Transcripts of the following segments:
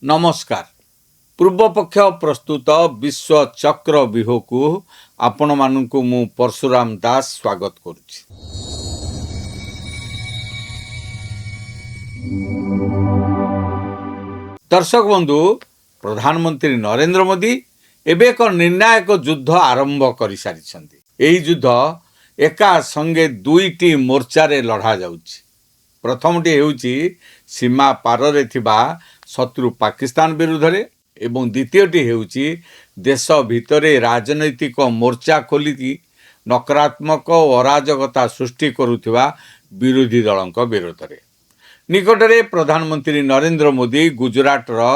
नमस्कार। पूर्वपक्ष प्रस्तुत विश्व चक्र व्यूह को आपण मानू मु परशुराम दास स्वागत करुछि। दर्शक बंधु, प्रधानमंत्री नरेंद्र मोदी एबे एक निर्णायक युद्ध आरंभ कर सारी। यही युद्ध एका संगे दुईटी मोर्चा रे लड़ा जाउछि। प्रथमटी हेउछि सीमा पारे थिबा शत्रु पाकिस्तान विरुद्ध रे एवं द्वितीयटी हेउछि देश भितरे राजनैतिक मोर्चा खोली नकारात्मक अराजकता सृष्टि करुथिबा विरोधी दलक विरोध रे। निकटरे प्रधानमंत्री नरेंद्र मोदी गुजरात रो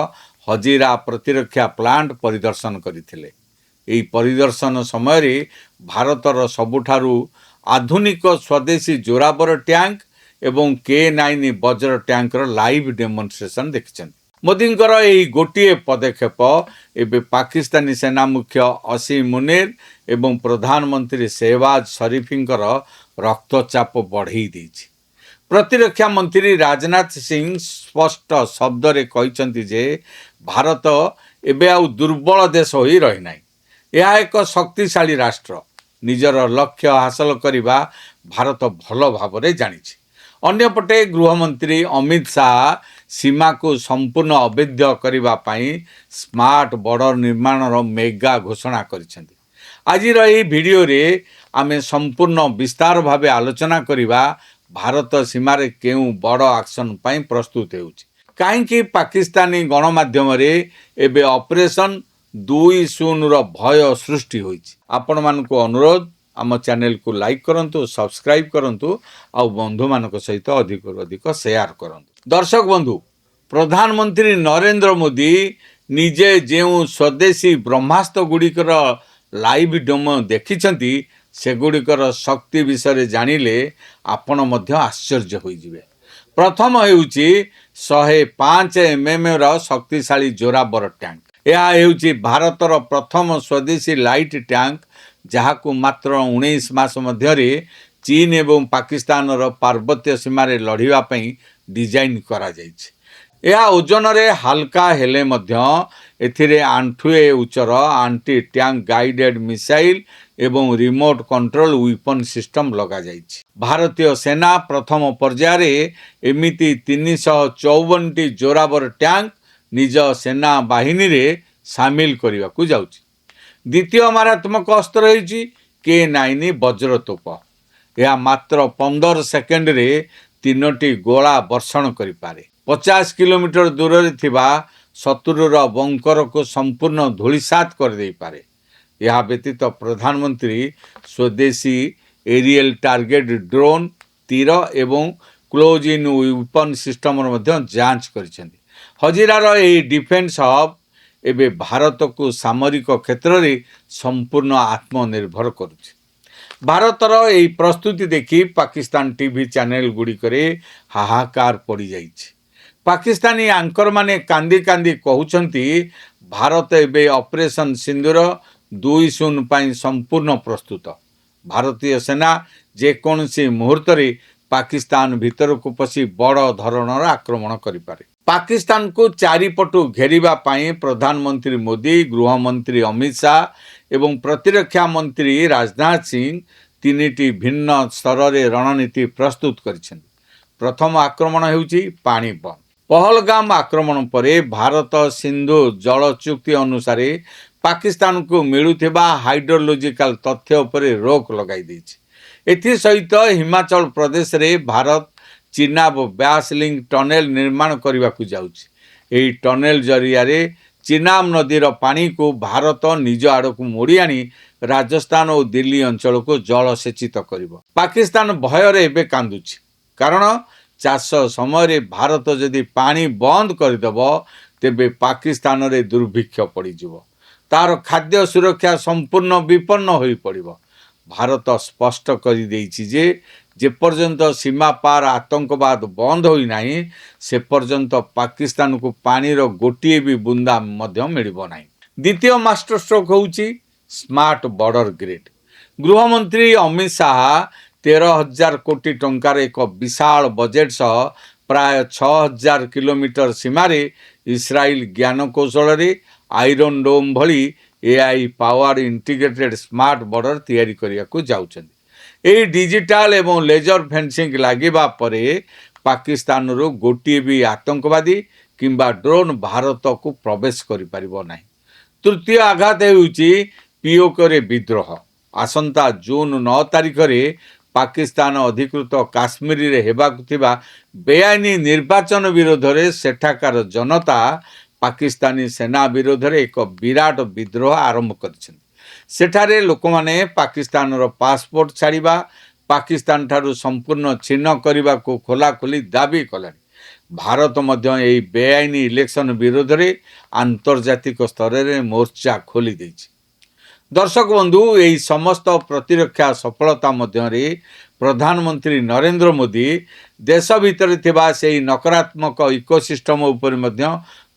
हजीरा प्रतिरक्षा प्लांट परिदर्शन करथिले। एही परिदर्शन समय रे भारतर सबुठारु आधुनिक स्वदेशी जोरावर टैंक एवं K9 वज्र टैंकर लाइव डेमोन्स्ट्रेशन देखिछन। मोदींकर एही गोटिए पदक्षेप एबे पाकिस्तानी सेना मुख्य असीम मुनीर एवं प्रधानमंत्री शहबाज शरीफिंकर रक्तचाप बढ़ई देछि। प्रतिरक्षा मंत्री राजनाथ सिंह स्पष्ट शब्द रे कहिसंती जे भारत एबे आउ दुर्बल देश होई रहि नाही। यह एक शक्तिशाली राष्ट्र। निजर लक्ष्य हासिल करिबा भारत भल भावरे जानिछि। अन्यपटे गृहमंत्री अमित शाह सीमा को संपूर्ण अवैध करिबा पई स्मार्ट बॉर्डर निर्माण रो मेगा घोषणा करिसेंती। आजिर एही वीडियो रे आमे संपूर्ण विस्तार भावे आलोचना करिबा भारत सीमा रे केउ बड़ एक्शन पई प्रस्तुत हेउछि। काहेकि पाकिस्तानी गणमाध्यम रे एबे ऑपरेशन 20 रो भय सृष्टि होइछि। आपण मानको अनुरोध आम चैनल को लाइक करंतु, सब्सक्राइब करंतु और बंधु मानक सहित अधिक शेयर करंतु। दर्शक बंधु, प्रधानमंत्री नरेंद्र मोदी निजे जेउ स्वदेशी ब्रह्मास्त्र गुड़िकर लाइव डेमो देखिछंती सेगुड़िकर शक्ति विषय जानिले आपण मध्य आश्चर्य होइजिबे। प्रथम हेउची 105 mm रो शक्तिशाली जोरावर टैंक। यह हेउची भारतर प्रथम स्वदेशी लाइट टैंक जहाकू मात्र 19 मास मध्यरे चीन एवं पाकिस्तान रो पार्वत्य सीमा रे लढिबा पई डिजाइन करा जायछि। यह ओजन रे हल्का हेले मध्य एथिरे आंठुए उच्चर एंटी टैंक गाइडेड मिसाइल एवं रिमोट कंट्रोल वेपन सिस्टम लगा जायछि। भारतीय सेना प्रथम पर्याय रे एमिति 354 जोरावर टैंक निज सेना बाहिनी रे शामिल करिवा को जाउछि। द्वितीय मारात्मक अस्त्र होइछि K9 वज्र तोप। यह मात्र 15 सेकेंड रे 3टी गोला वर्षण करि पारे। 50 किलोमीटर दूर रे थिबा शत्रुर बंकर को संपूर्ण धूलिसात कर देई पारे। यह व्यतीत प्रधानमंत्री स्वदेशी एरियल टार्गेट ड्रोन तीर एवं क्लोज इन वेपन सिस्टम मध्य जांच करिसेंती। हजीरार एही डिफेंस हब एबे भारत को सामरिक क्षेत्र रे संपूर्ण आत्मनिर्भर करुछि। भारतर एही प्रस्तुति देखि पाकिस्तान टीवी चैनल गुडी करे हाहाकार पड़ी जाइछि। पाकिस्तानी एंकर माने कांदी कांदी कहउछंती भारत एबे ऑपरेशन सिंदूर 20 पई संपूर्ण प्रस्तुत। भारतीय सेना जे कोनसी मुहूर्त रे पाकिस्तान भीतर को पसी बड़ धरणर आक्रमण करि पारे। पाकिस्तान को चारिपटु घेरिबा पई प्रधानमंत्री मोदी, गृहमंत्री अमित शाह एवं प्रतिरक्षा मंत्री राजनाथ सिंह तीनिटी भिन्न स्तर रे रणनीति प्रस्तुत करिसेन। प्रथम आक्रमण हेउची पानी बंद। पहलगाम आक्रमण परे भारत सिंधु जल चुक्ति अनुसार पाकिस्तान को मिलुथिबा हाइड्रोलॉजिकल तथ्य उपरे रोक लगाई दैछि। एथि सहित हिमाचल प्रदेश रे भारत चिनाब व्यास लिंक टनेल निर्माण करने को जाउछि। एही टनेल जरिया रे चिनाब नदीर पानी को भारत निज आड़ को मोड़ी आनी राजस्थान और दिल्ली अंचल को जल सेचित करिवो। पाकिस्तान भय रे एबे कांदुछि, कारण चाष समय रे भारत जदि पानी बंद करदेव तेबे पाकिस्तान रे दुर्भिक्ष पड़ीजिवो। तार खाद्य सुरक्षा संपूर्ण विपन्न होई पड़िवो। भारत स्पष्ट कर देइछि जे पर्यंत सीमा पार आतंकवाद बंद होई नाही से पर्यंत पाकिस्तान को पानी रो गोटिए भी बुंदा मध्य मिलिबो नाही। द्वितीय मास्टर स्ट्रोक होउछि स्मार्ट बॉर्डर ग्रिड। गृहमंत्री अमित शाह 13,000 कोटी टंकार एक विशाल बजेट सह ପ୍ରାୟ 6000 କିଲୋମିଟର ସୀମାରେ ଇସ୍ରାଏଲ ଜ୍ଞାନକୌଶଳରେ ଆଇରନ୍ ଡୋମ୍ ଭଳି AI power integrated smart border ତିଆରି କରିବାକୁ ଯାଉଛନ୍ତି। ଏହି ଡିଜିଟାଲ ଏବଂ ଲେଜର ଫେନ୍ସିଂ ଲାଗିବା ପରେ ପାକିସ୍ତାନରୁ ଗୋଟିଏ ବି ଆତଙ୍କବାଦୀ କିମ୍ବା ଡ୍ରୋନ୍ ଭାରତକୁ ପ୍ରବେଶ କରିପାରିବ ନାହିଁ। ତୃତୀୟ ଆଘାତ ହେଉଛି ପିଓକେରେ ବିଦ୍ରୋହ। ଆସନ୍ତା ଜୁନ୍ 9 ତାରିଖରେ ପାକିସ୍ତାନ ଅଧିକୃତ କାଶ୍ମୀରରେ ହେବାକୁ ଥିବା ବେଆଇନ ନିର୍ବାଚନ ବିରୋଧରେ ସେଠାକାର ଜନତା ପାକିସ୍ତାନୀ ସେନା ବିରୋଧରେ ଏକ ବିରାଟ ବିଦ୍ରୋହ ଆରମ୍ଭ କରିଛନ୍ତି। ସେଠାରେ ଲୋକମାନେ ପାକିସ୍ତାନର ପାସପୋର୍ଟ ଛାଡ଼ିବା, ପାକିସ୍ତାନଠାରୁ ସମ୍ପୂର୍ଣ୍ଣ ଛିନ୍ନ କରିବାକୁ ଖୋଲାଖୋଲି ଦାବି କଲାଣି। ଭାରତ ମଧ୍ୟ ଏହି ବେଆଇନ ଇଲେକ୍ସନ ବିରୋଧରେ ଆନ୍ତର୍ଜାତିକ ସ୍ତରରେ ମୋର୍ଚ୍ଚା ଖୋଲି ଦେଇଛି। ଦର୍ଶକ ବନ୍ଧୁ, ଏହି ସମସ୍ତ ପ୍ରତିରକ୍ଷା ସଫଳତା ମଧ୍ୟରେ ପ୍ରଧାନମନ୍ତ୍ରୀ ନରେନ୍ଦ୍ର ମୋଦି ଦେଶ ଭିତରେ ଥିବା ସେହି ନକାରାତ୍ମକ ଇକୋସିଷ୍ଟମ ଉପରେ ମଧ୍ୟ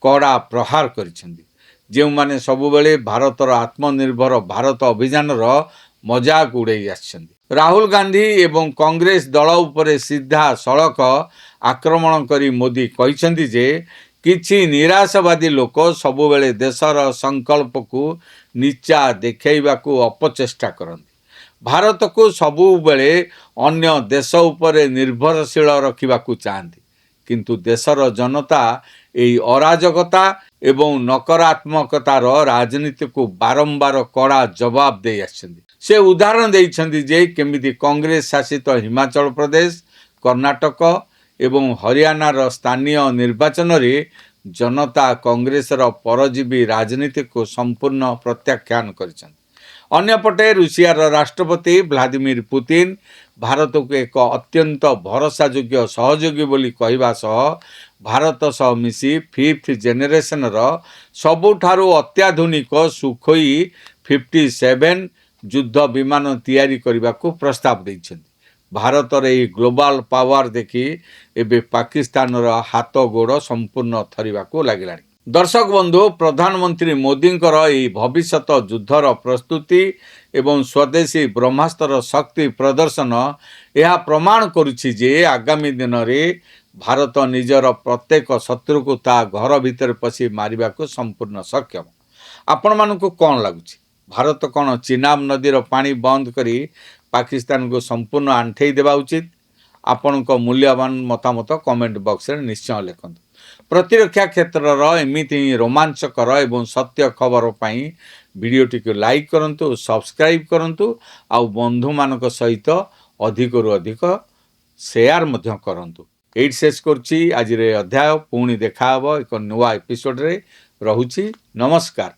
କଡ଼ା ପ୍ରହାର କରିଛନ୍ତି, ଯେଉଁମାନେ ସବୁବେଳେ ଭାରତର ଆତ୍ମନିର୍ଭର ଭାରତ ଅଭିଯାନର ମଜାକ ଉଡ଼ାଇ ଆସିଛନ୍ତି। ରାହୁଲ ଗାନ୍ଧୀ ଏବଂ କଂଗ୍ରେସ ଦଳ ଉପରେ ସିଧାସଳଖ ଆକ୍ରମଣ କରି ମୋଦି କହିଛନ୍ତି ଯେ କିଛି ନିରାଶବାଦୀ ଲୋକ ସବୁବେଳେ ଦେଶର ସଂକଳ୍ପକୁ ନିଚା ଦେଖାଇବାକୁ ଅପଚେଷ୍ଟା କରନ୍ତି। ଭାରତକୁ ସବୁବେଳେ ଅନ୍ୟ ଦେଶ ଉପରେ ନିର୍ଭରଶୀଳ ରଖିବାକୁ ଚାହାନ୍ତି, କିନ୍ତୁ ଦେଶର ଜନତା ଏହି ଅରାଜକତା ଏବଂ ନକାରାତ୍ମକତାର ରାଜନୀତିକୁ ବାରମ୍ବାର କଡ଼ା ଜବାବ ଦେଇ ଆସିଛନ୍ତି। ସେ ଉଦାହରଣ ଦେଇଛନ୍ତି ଯେ କେମିତି କଂଗ୍ରେସ ଶାସିତ ହିମାଚଳ ପ୍ରଦେଶ, କର୍ଣ୍ଣାଟକ ଏବଂ ହରିୟାଣାର ସ୍ଥାନୀୟ ନିର୍ବାଚନରେ ଜନତା କଂଗ୍ରେସର ପରଜୀବୀ ରାଜନୀତିକୁ ସମ୍ପୂର୍ଣ୍ଣ ପ୍ରତ୍ୟାଖ୍ୟାନ କରିଛନ୍ତି। ଅନ୍ୟପଟେ ରୁଷିଆର ରାଷ୍ଟ୍ରପତି ଭ୍ଲାଦିମିର ପୁତିନ ଭାରତକୁ ଏକ ଅତ୍ୟନ୍ତ ଭରସାଯୋଗ୍ୟ ସହଯୋଗୀ ବୋଲି କହିବା ସହ ଭାରତ ସହ ମିଶି 5th ଜେନେରେସନର ସବୁଠାରୁ ଅତ୍ୟାଧୁନିକ ସୁଖୋଇ 57 ଯୁଦ୍ଧ ବିମାନ ତିଆରି କରିବାକୁ ପ୍ରସ୍ତାବ ଦେଇଛନ୍ତି। ଭାରତର ଏହି ଗ୍ଲୋବାଲ ପାୱାର ଦେଖି ଏବେ ପାକିସ୍ତାନର ହାତ ଗୋଡ଼ ସମ୍ପୂର୍ଣ୍ଣ ଥରିବାକୁ ଲାଗିଲାଣି। ଦର୍ଶକ ବନ୍ଧୁ, ପ୍ରଧାନମନ୍ତ୍ରୀ ମୋଦିଙ୍କର ଏହି ଭବିଷ୍ୟତ ଯୁଦ୍ଧର ପ୍ରସ୍ତୁତି ଏବଂ ସ୍ୱଦେଶୀ ବ୍ରହ୍ମାସ୍ତ୍ର ଶକ୍ତି ପ୍ରଦର୍ଶନ ଏହା ପ୍ରମାଣ କରୁଛି ଯେ ଆଗାମୀ ଦିନରେ ଭାରତ ନିଜର ପ୍ରତ୍ୟେକ ଶତ୍ରୁକୁ ତା ଘର ଭିତରେ ପଶି ମାରିବାକୁ ସମ୍ପୂର୍ଣ୍ଣ ସକ୍ଷମ। ଆପଣମାନଙ୍କୁ କ'ଣ ଲାଗୁଛି? ଭାରତ କ'ଣ ଚିନାବ ନଦୀର ପାଣି ବନ୍ଦ କରି ପାକିସ୍ତାନକୁ ସମ୍ପୂର୍ଣ୍ଣ ଆଣ୍ଠେଇ ଦେବା ଉଚିତ? ଆପଣଙ୍କ ମୂଲ୍ୟବାନ ମତାମତ କମେଣ୍ଟ ବକ୍ସରେ ନିଶ୍ଚୟ ଲେଖନ୍ତୁ। ପ୍ରତିରକ୍ଷା କ୍ଷେତ୍ରର ଏମିତି ହିଁ ରୋମାଞ୍ଚକର ଏବଂ ସତ୍ୟ ଖବର ପାଇଁ ଭିଡ଼ିଓଟିକୁ ଲାଇକ୍ କରନ୍ତୁ, ସବସ୍କ୍ରାଇବ୍ କରନ୍ତୁ, ଆଉ ବନ୍ଧୁମାନଙ୍କ ସହିତ ଅଧିକରୁ ଅଧିକ ସେୟାର ମଧ୍ୟ କରନ୍ତୁ। ଏଇଠି ଶେଷ କରୁଛି ଆଜିର ଅଧ୍ୟାୟ। ପୁଣି ଦେଖା ହେବ ଏକ ନୂଆ ଏପିସୋଡ଼ରେ। ରହୁଛି, ନମସ୍କାର।